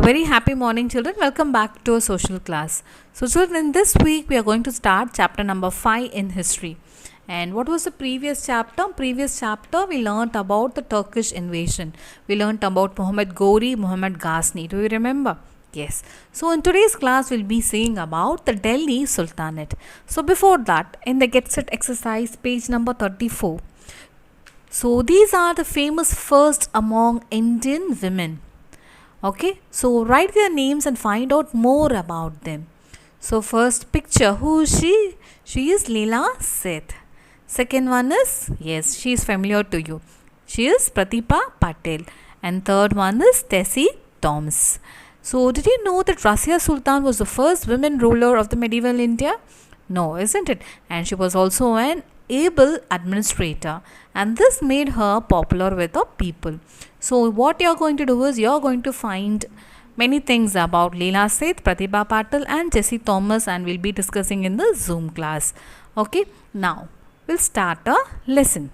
very happy morning, children. Welcome back to a social class. So, children, this week we are going to start chapter number 5 in history. And what was the previous chapter? Previous chapter we learnt about the Turkish invasion. We learnt about Muhammad Ghori, Muhammad Ghazni. Do you remember? Yes. So, in today's class we'll be seeing about the Delhi Sultanate. So, before that, in the Get Set exercise, page number 34. So, these are the famous first among Indian women. Okay, so write their names and find out more about them. So first picture, who is she? She is Leela Seth. Second one is, yes, she is familiar to you. She is Pratibha Patel. And third one is Tessie Thomas. So did you know that Razia Sultan was the first women ruler of the medieval India? No, isn't it? And she was also an able administrator, and this made her popular with the people. So what you are going to do is you are going to find many things about Leela Seth, Pratibha Patil and Tessie Thomas, and we'll be discussing in the Zoom class. Okay, now we'll start a lesson.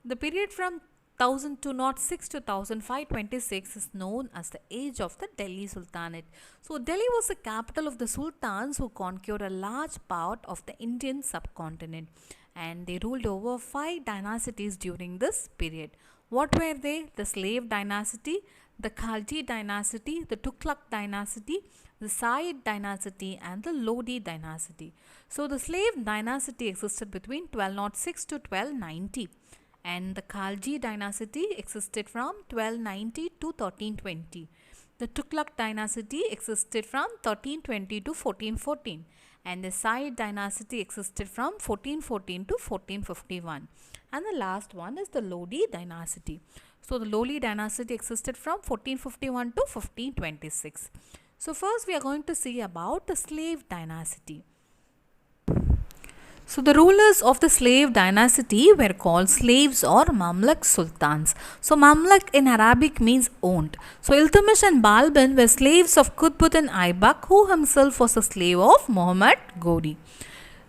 The period from 1206 to 1526 is known as the age of the Delhi Sultanate. So Delhi was the capital of the sultans who conquered a large part of the Indian subcontinent, and they ruled over 5 dynasties during this period. What were they? The Slave dynasty, the Khalji dynasty, the Tughlaq dynasty, the Sayyid dynasty and the Lodi dynasty. So the Slave dynasty existed between 1206 to 1290. And the Khalji dynasty existed from 1290 to 1320. The Tughlaq dynasty existed from 1320 to 1414. And the Sayyid dynasty existed from 1414 to 1451. And the last one is the Lodi dynasty. So the Lodi dynasty existed from 1451 to 1526. So first we are going to see about the Slave dynasty. So the rulers of the slave dynasty were called slaves or Mamluk sultans. So Mamluk in Arabic means owned. So Iltutmish and Balban were slaves of Qutbuddin Aibak, who himself was a slave of Muhammad Ghori.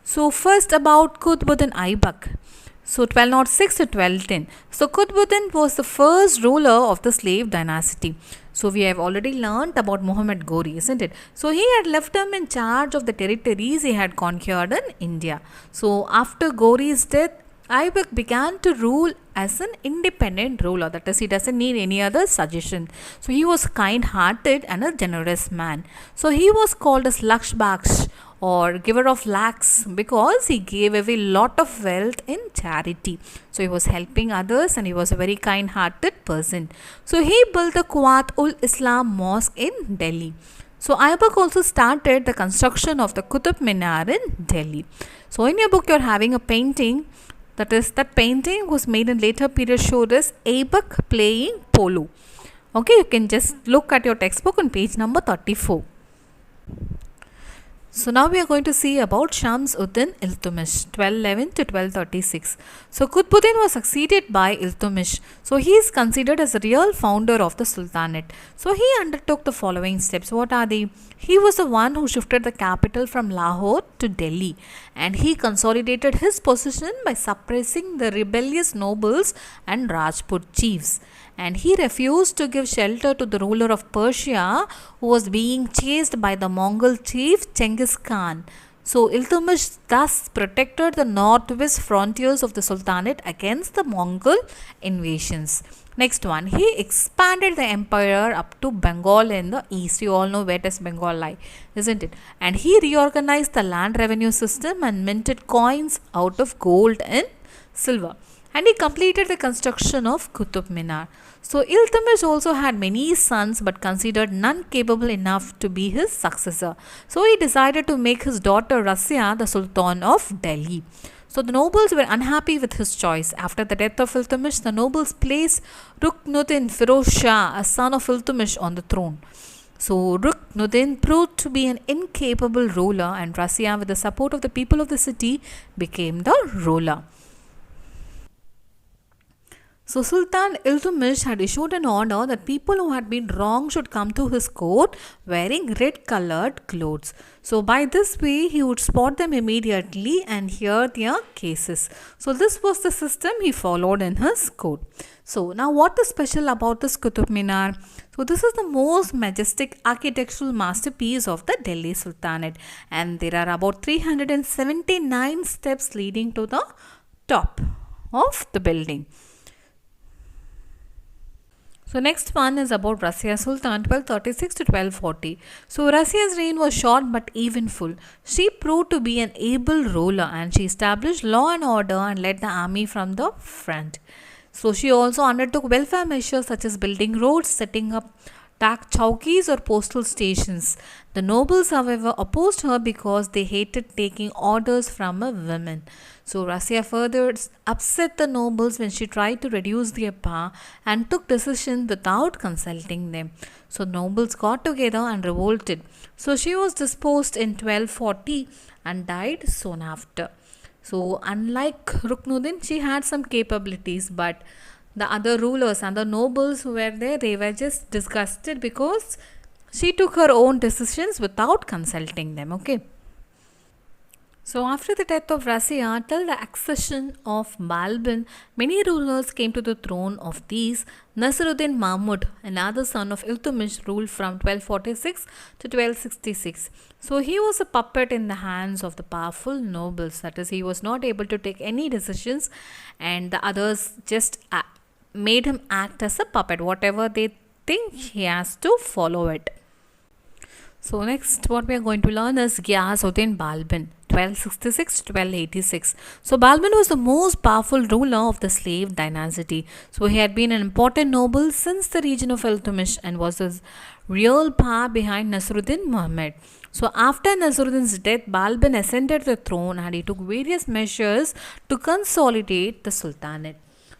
So first about Qutbuddin Aibak. So 1206 to 1210. So Qutbuddin was the first ruler of the slave dynasty. So we have already learnt about Muhammad Ghori, isn't it? So he had left him in charge of the territories he had conquered in India. So after Ghori's death, Aibak began to rule as an independent ruler. That is, he doesn't need any other suggestion. So he was kind-hearted and a generous man. So he was called as Lakshbaksh, or giver of lakhs, because he gave away lot of wealth in charity. So he was helping others and he was a very kind-hearted person. So he built the Quwat-ul-Islam mosque in Delhi. So Aibak also started the construction of the Qutub Minar in Delhi. So in your book you are having a painting, that painting was made in later period, showed as Aibak playing polo. Okay, you can just look at your textbook on page number 34. So now we are going to see about Shams-ud-Din Iltutmish, 1211 to 1236. So Qutbuddin was succeeded by Iltutmish. So he is considered as the real founder of the Sultanate. So he undertook the following steps. What are they? He was the one who shifted the capital from Lahore to Delhi, and he consolidated his position by suppressing the rebellious nobles and Rajput chiefs. And he refused to give shelter to the ruler of Persia, who was being chased by the Mongol chief Genghis Khan. So Iltutmish thus protected the northwest frontiers of the Sultanate against the Mongol invasions. Next one, he expanded the empire up to Bengal in the east. You all know where does Bengal lie, isn't it? And he reorganized the land revenue system and minted coins out of gold and silver. And he completed the construction of Qutub Minar. So Iltutmish also had many sons, but considered none capable enough to be his successor. So he decided to make his daughter Razia the Sultan of Delhi. So the nobles were unhappy with his choice. After the death of Iltutmish, the nobles placed Ruknuddin Firoz Shah, a son of Iltutmish, on the throne. So Ruknuddin proved to be an incapable ruler, and Razia, with the support of the people of the city, became the ruler. So Sultan Iltutmish had issued an order that people who had been wronged should come to his court wearing red colored clothes. So by this way he would spot them immediately and hear their cases. So this was the system he followed in his court. So now what is special about this Qutub Minar? So this is the most majestic architectural masterpiece of the Delhi Sultanate, and there are about 379 steps leading to the top of the building. So next one is about Razia Sultan 1236 to 1240. So Razia's reign was short but eventful. She proved to be an able ruler and she established law and order and led the army from the front. So she also undertook welfare measures such as building roads, setting up dak chowkis or postal stations. The nobles, however, opposed her because they hated taking orders from a woman. So Razia further upset the nobles when she tried to reduce their power and took decisions without consulting them. So nobles got together and revolted. So she was disposed in 1240 and died soon after. So unlike Ruknuddin, she had some capabilities, but the other rulers and the nobles who were there, they were just disgusted because she took her own decisions without consulting them. Okay. So after the death of Razia, till the accession of Balban, many rulers came to the throne. Of these, Nasiruddin Mahmud, another son of Iltutmish, ruled from 1246 to 1266. So he was a puppet in the hands of the powerful nobles. That is, he was not able to take any decisions, and the others just made him act as a puppet. Whatever they think, he has to follow it. So next what we are going to learn is Ghiyasuddin Balban 1266 to 1286. So Balban was the most powerful ruler of the slave dynasty. So he had been an important noble since the region of Iltutmish and was the real power behind Nasruddin Muhammad. So after Nasruddin's death, Balban ascended the throne and he took various measures to consolidate the Sultanate.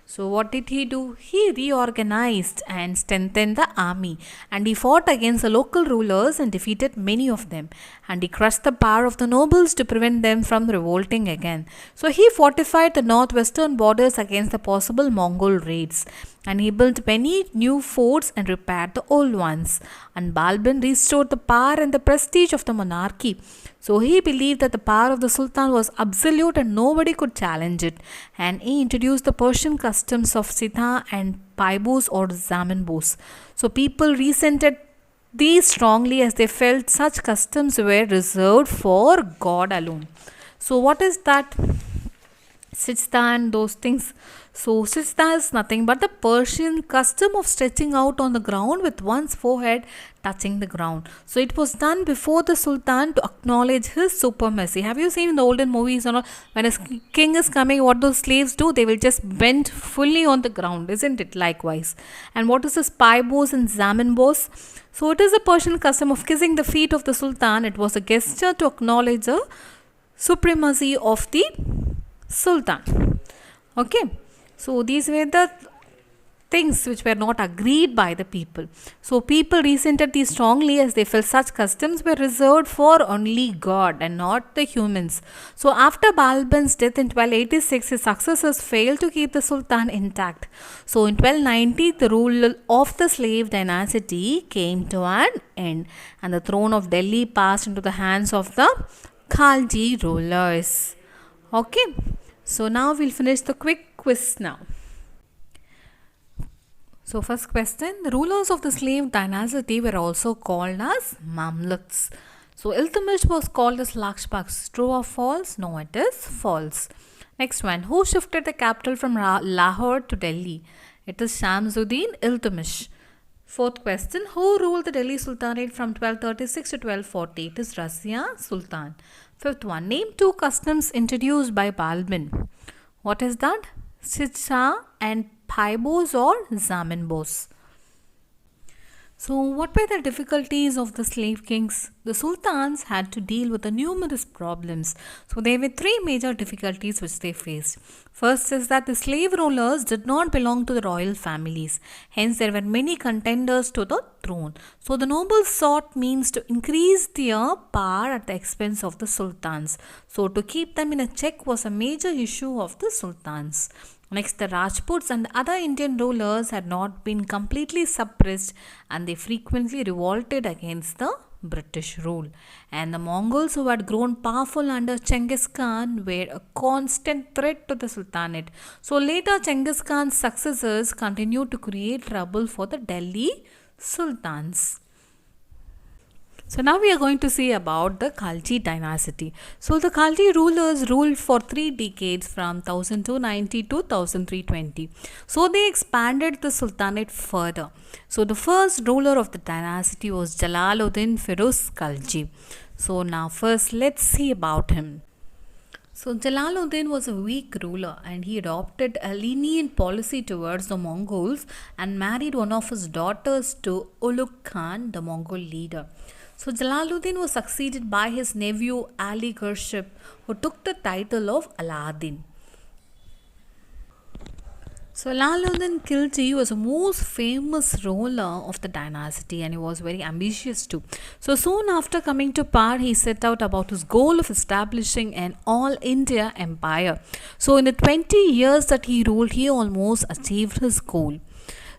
So what did he do? He reorganized and strengthened the army, and he fought against the local rulers and defeated many of them, and he crushed the power of the nobles to prevent them from revolting again. So he fortified the northwestern borders against the possible Mongol raids, and he built many new forts and repaired the old ones. And Balban restored the power and the prestige of the monarchy. So he believed that the power of the Sultan was absolute and nobody could challenge it. And he introduced the Persian customs of Sitha and Paibus or Zamanbos. So people resented these strongly as they felt such customs were reserved for God alone. So what is that? Sijda and those things. So Sijda is nothing but the Persian custom of stretching out on the ground with one's forehead touching the ground. So it was done before the Sultan to acknowledge his supremacy. Have you seen in the olden movies or not? When a king is coming, what those slaves do? They will just bend fully on the ground, isn't it? Likewise. And what is this Paibos and Zamanbos? So it is a Persian custom of kissing the feet of the Sultan. It was a gesture to acknowledge the supremacy of the Sultan. Okay, so these were the things which were not agreed by the people. So people resented these strongly as they felt such customs were reserved for only God and not the humans. So after Balban's death in 1286, his successors failed to keep the Sultan intact. So in 1290, the rule of the slave dynasty came to an end and the throne of Delhi passed into the hands of the Khalji rulers. Okay, so now we'll finish the quick quiz now. So first question, the rulers of the slave dynasty were also called as Mamluks. So Iltutmish was called as Lakshpak. True or false? No, it is false. Next one, who shifted the capital from Lahore to Delhi? It is Shamsuddin Iltutmish. Fourth question, who ruled the Delhi Sultanate from 1236 to 1240? It is Razia Sultan. Fifth one, name two customs introduced by Balban. What is that? Sijda and Paibos or Zamanbos. So, what were the difficulties of the slave kings? The sultans had to deal with the numerous problems. So, there were three major difficulties which they faced. First is that the slave rulers did not belong to the royal families. Hence, there were many contenders to the throne. So, the nobles sought means to increase their power at the expense of the sultans. So, to keep them in a check was a major issue of the sultans. Next, the Rajputs and other Indian rulers had not been completely suppressed and they frequently revolted against the British rule. And the Mongols, who had grown powerful under Genghis Khan, were a constant threat to the Sultanate. So later, Genghis Khan's successors continued to create trouble for the Delhi Sultans. So now we are going to see about the Khalji dynasty. So the Khalji rulers ruled for 3 decades from 1290 to 1320. So they expanded the Sultanate further. So the first ruler of the dynasty was Jalaluddin Firuz Khalji. So now first let's see about him. So Jalaluddin was a weak ruler and he adopted a lenient policy towards the Mongols and married one of his daughters to Ulugh Khan, the Mongol leader. So Jalaluddin was succeeded by his nephew Ali Khurshid, who took the title of Aladdin. So Jalaluddin Khilji was the most famous ruler of the dynasty and he was very ambitious too. So soon after coming to power, he set out about his goal of establishing an all India empire. So in the 20 years that he ruled, he almost achieved his goal.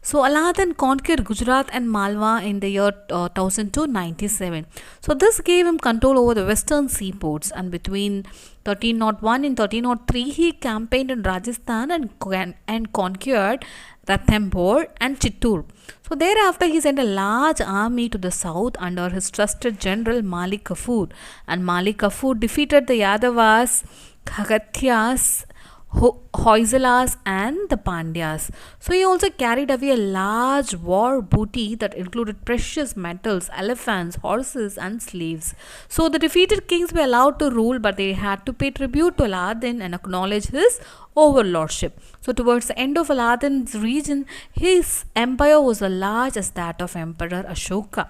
So Aladdin conquered Gujarat and Malwa in the year 1297. So this gave him control over the western seaports, and between 1301 and 1303 he campaigned in Rajasthan and conquered Ranthambore and Chittoor. So thereafter he sent a large army to the south under his trusted general Malik Kafur, and Malik Kafur defeated the Yadavas, Khagatiyas, Hoysalas and the Pandyas. So he also carried away a large war booty that included precious metals, elephants, horses and slaves. So the defeated kings were allowed to rule, but they had to pay tribute to Aladdin and acknowledge his overlordship. So towards the end of Aladdin's reign, his empire was as large as that of Emperor Ashoka.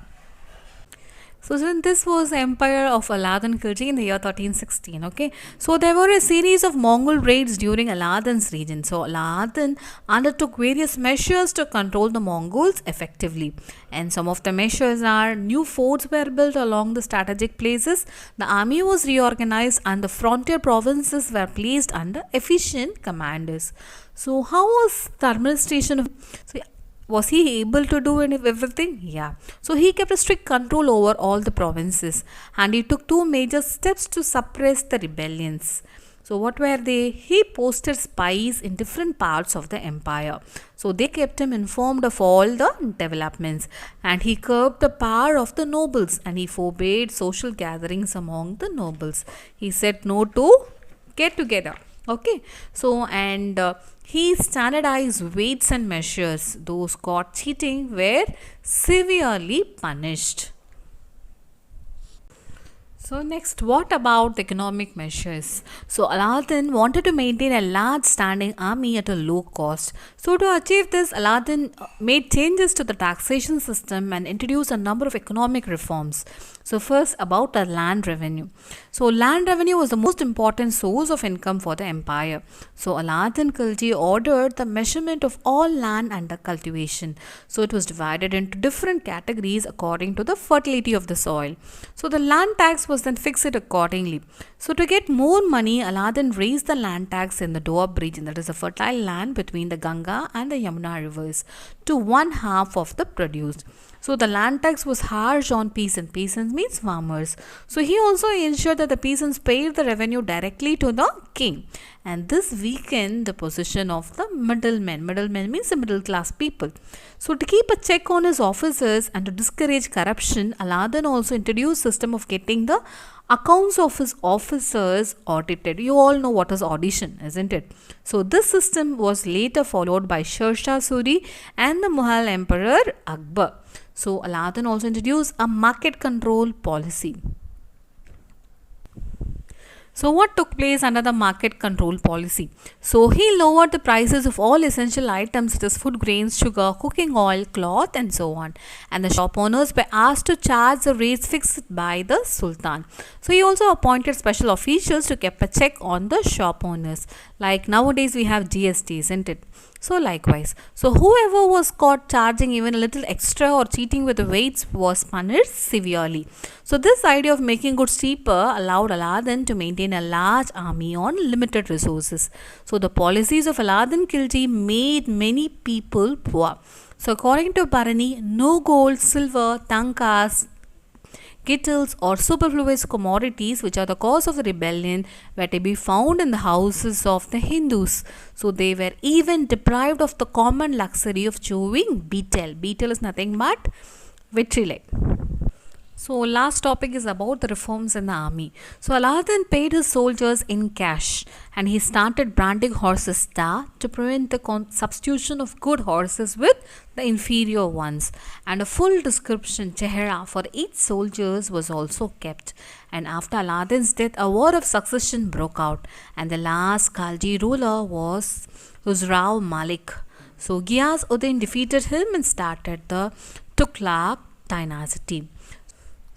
So this was the empire of Aladdin Khilji in the year 1316. Okay, so there were a series of Mongol raids during Aladdin's reign. So Aladdin undertook various measures to control the Mongols effectively, and some of the measures are: new forts were built along the strategic places, the army was reorganized, and the frontier provinces were placed under efficient commanders. So how was the administration of? So was he able to do everything? Yeah. So he kept a strict control over all the provinces and he took two major steps to suppress the rebellions. So what were they? He posted spies in different parts of the empire. So they kept him informed of all the developments, and he curbed the power of the nobles and he forbade social gatherings among the nobles. He said no to get together. Okay, so and he standardized weights and measures. Those caught cheating were severely punished. So next, what about economic measures? So Aladdin wanted to maintain a large standing army at a low cost. So to achieve this, Aladdin made changes to the taxation system and introduced a number of economic reforms. So first, about the land revenue. So land revenue was the most important source of income for the empire. So Aladdin Khilji ordered the measurement of all land under cultivation. So it was divided into different categories according to the fertility of the soil. So the land tax was then fixed accordingly. So to get more money, Aladdin raised the land tax in the Doab region, that is a fertile land between the Ganga and the Yamuna rivers, to one half of the produce. So the land tax was harsh on peasants. Peasants means farmers. So he also ensured that the peasants paid the revenue directly to the king. And this weakened the position of the middlemen. Middlemen means the middle class people. So to keep a check on his officers and to discourage corruption, Aladdin also introduced a system of getting the accounts of his officers audited. You all know what is audition, isn't it? So this system was later followed by Sher Shah Suri and the Mughal Emperor Akbar. So Aladdin also introduced a market control policy. So what took place under the market control policy? So he lowered the prices of all essential items such as food grains, sugar, cooking oil, cloth and so on. And the shop owners were asked to charge the rates fixed by the Sultan. So he also appointed special officials to keep a check on the shop owners. Like nowadays we have GST, isn't it? So likewise, so whoever was caught charging even a little extra or cheating with the weights was punished severely. So this idea of making goods cheaper allowed Aladdin to maintain a large army on limited resources. So the policies of Aladdin Khilji made many people poor. So according to Bharani, no gold, silver, tankas, kettles or superfluous commodities which are the cause of the rebellion were to be found in the houses of the Hindus. So they were even deprived of the common luxury of chewing betel. Betel is nothing but vitriol. So last topic is about the reforms in the army. So Aladdin paid his soldiers in cash and he started branding horses star to prevent the substitution of good horses with the inferior ones. And a full description chehra for each soldiers was also kept. And after Aladdin's death, a war of succession broke out and the last Khalji ruler was Khusrau Malik. So Ghiyas-Uddin defeated him and started the Tughlaq dynasty.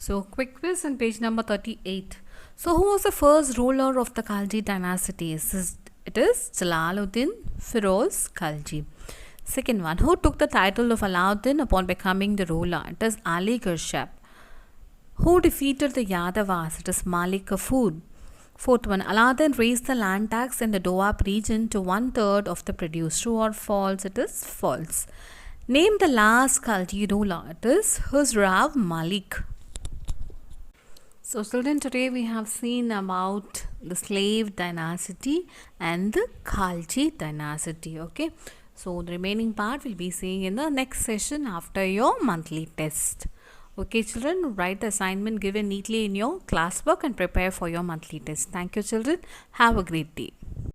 So, quick quiz on page number 38. So, who was the first ruler of the Khalji dynasty? It is Jalaluddin Firoz Khalji. Second one, who took the title of Alauddin upon becoming the ruler? It is Ali Gharshab. Who defeated the Yadavas? It is Malik Kafur. Fourth one, Aladdin raised the land tax in the Doab region to 1/3 of the produce. True or false? It is false. Name the last Khalji ruler. It is Khusrau Malik. So children, today we have seen about the slave dynasty and the Khalji dynasty. Okay, so the remaining part we'll be seeing in the next session after your monthly test. Okay children, write the assignment given neatly in your classwork and prepare for your monthly test. Thank you children. Have a great day.